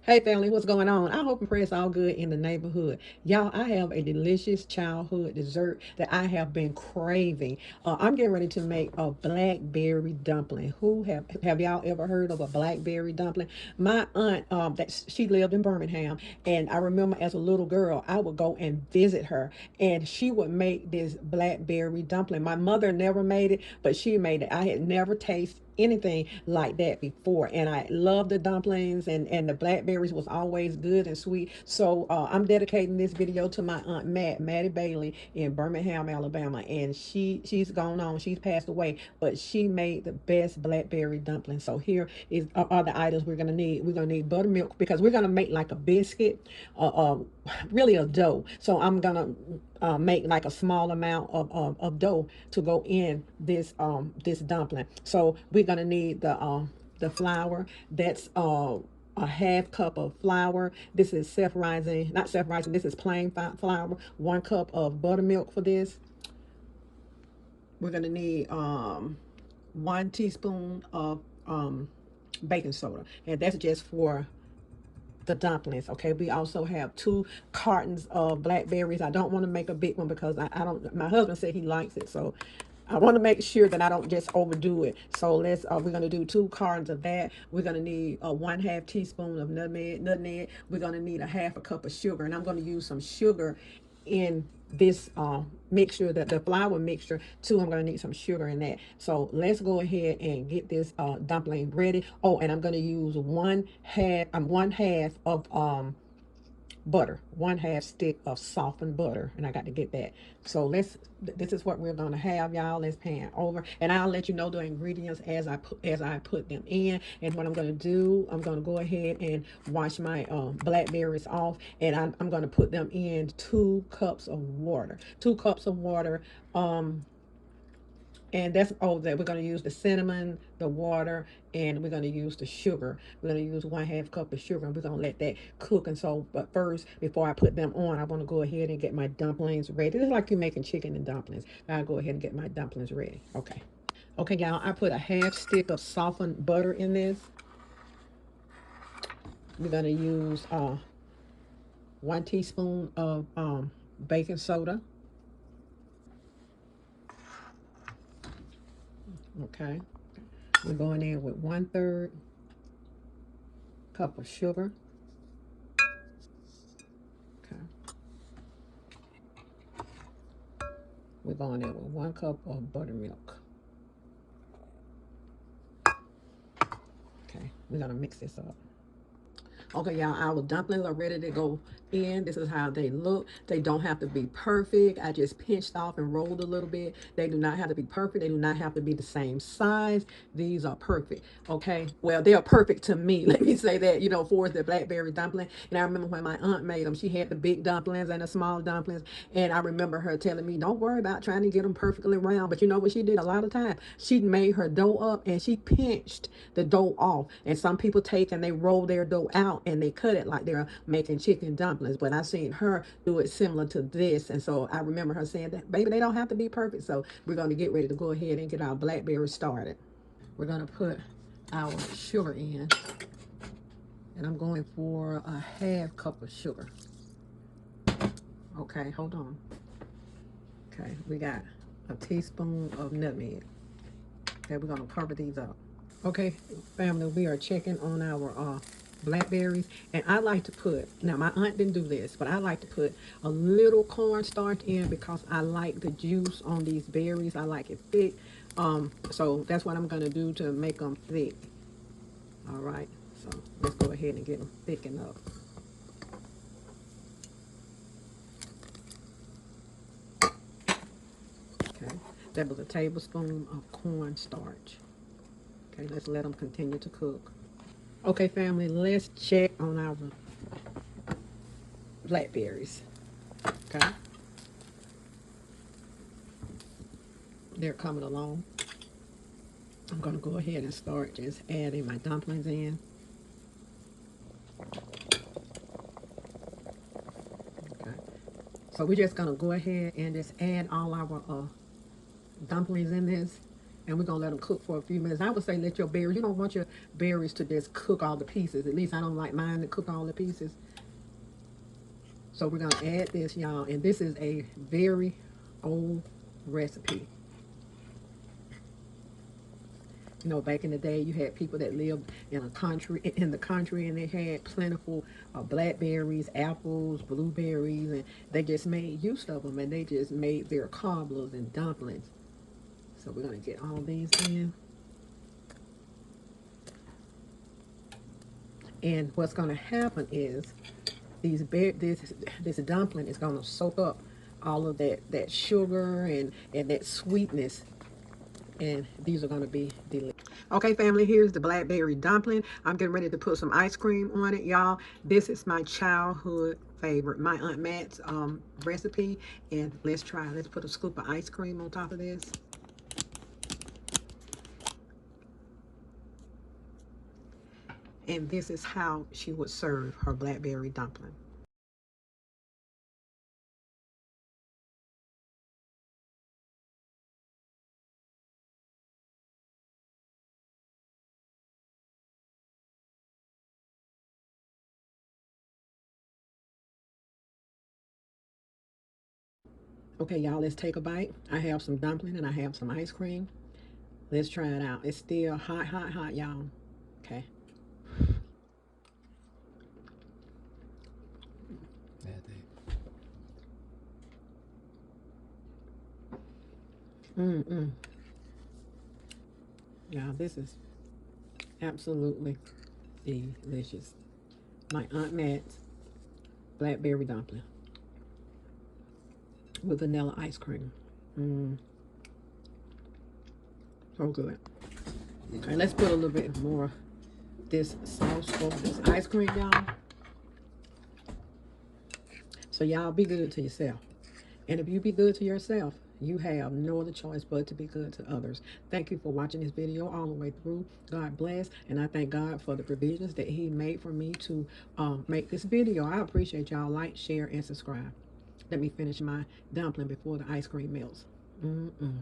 Hey family, what's going on? I hope and pray it's all good in the neighborhood. Y'all, I have a delicious childhood dessert that I have been craving. I'm getting ready to make a blackberry dumpling. Who have y'all ever heard of a blackberry dumpling? My aunt, that she lived in Birmingham, and I remember as a little girl, I would go and visit her, and she would make this blackberry dumpling. My mother never made it, but she made it. I had never tasted anything like that before, and I love the dumplings, and the blackberries was always good and sweet. So I'm dedicating this video to my aunt Maddie Bailey in Birmingham, Alabama, and she's gone on, she's passed away, but she made the best blackberry dumplings. So here is are the items we're gonna need. We're gonna need buttermilk because we're gonna make like a biscuit, really a dough. So I'm gonna make like a small amount of dough to go in this dumpling. So we're gonna need the flour. That's a half cup of flour. This is self-rising, not self-rising. This is plain flour. 1 cup of buttermilk for this. We're gonna need 1 teaspoon of baking soda, and that's just for the dumplings. Okay, we also have 2 cartons of blackberries. I don't want to make a big one because I don't, my husband said he likes it, so I want to make sure that I don't just overdo it. So we're going to do 2 cartons of that. We're going to need a 1/2 teaspoon of nutmeg. We're going to need a half a cup of sugar, and I'm going to use some sugar in this mixture, that the flour mixture too. I'm going to need some sugar in that. So let's go ahead and get this dumpling ready. Oh, and I'm going to use one half of butter, 1/2 stick of softened butter, and I got to get that. So this is what we're gonna have, y'all. Let's pan over, and I'll let you know the ingredients as I put them in. And what I'm gonna do, I'm gonna go ahead and wash my blackberries off, and I'm gonna put them in 2 cups of water. 2 cups of water. And that's all that we're going to use: the cinnamon, the water, and we're going to use the sugar. We're going to use 1/2 cup of sugar, and we're going to let that cook. And so, but first, before I put them on, I want to go ahead and get my dumplings ready. It's like you're making chicken and dumplings. I'll go ahead and get my dumplings ready. Okay, y'all, I put a half stick of softened butter in this. We're going to use 1 teaspoon of baking soda. Okay, we're going in with 1/3 cup of sugar. Okay, we're going in with 1 cup of buttermilk. Okay, we're gonna mix this up. Okay, y'all, our dumplings are ready to go in. This is how they look. They don't have to be perfect. I just pinched off and rolled a little bit. They do not have to be perfect. They do not have to be the same size. These are perfect. Okay, well, they are perfect to me. Let me say that, for the blackberry dumpling. And I remember when my aunt made them, she had the big dumplings and the small dumplings. And I remember her telling me, don't worry about trying to get them perfectly round. But you know what she did a lot of time? She made her dough up and she pinched the dough off. And some people take and they roll their dough out and they cut it like they're making chicken dumplings. But I seen her do it similar to this. And so I remember her saying that, baby, they don't have to be perfect. So we're going to get ready to go ahead and get our blackberries started. We're going to put our sugar in. And I'm going for a half cup of sugar. Okay, hold on. Okay, we got a teaspoon of nutmeg. Okay, we're going to cover these up. Okay, family, we are checking on our blackberries, and I like to put, now my aunt didn't do this, but I like to put a little cornstarch in because I like the juice on these berries. I like it thick. So that's what I'm going to do to make them thick. All right, so let's go ahead and get them thickened up. Okay, that was a tablespoon of cornstarch. Okay, let's let them continue to cook. Okay, family, let's check on our blackberries. Okay, they're coming along. I'm gonna go ahead and start just adding my dumplings in. Okay, so we're just gonna go ahead and just add all our dumplings in this, And we're gonna let them cook for a few minutes. I would say let your berries, you don't want your berries to just cook all the pieces. At least I don't like mine to cook all the pieces. So we're gonna add this, y'all, and this is a very old recipe. You know, back in the day, you had people that lived in the country, and they had plentiful blackberries, apples, blueberries, and they just made use of them, and they just made their cobblers and dumplings. So we're gonna get all these in, and what's gonna happen is this dumpling is gonna soak up all of that sugar and that sweetness, and these are gonna be delicious. Okay, family, here's the blackberry dumpling. I'm getting ready to put some ice cream on it, y'all. This is my childhood favorite, my Aunt Matt's recipe. And let's try. Let's put a scoop of ice cream on top of this. And this is how she would serve her blackberry dumpling. Okay, y'all, let's take a bite. I have some dumpling and I have some ice cream. Let's try it out. It's still hot, hot, hot, y'all. Okay. Mm-mm. Y'all, this is absolutely delicious. My Aunt Matt's blackberry dumpling with vanilla ice cream. Mm, so good. Okay, let's put a little bit more this sauce over this ice cream, y'all. So y'all be good to yourself. And if you be good to yourself, you have no other choice but to be good to others. Thank you for watching this video all the way through. God bless. And I thank God for the provisions that he made for me to make this video. I appreciate y'all. Like, share, and subscribe. Let me finish my dumpling before the ice cream melts. Mm-mm.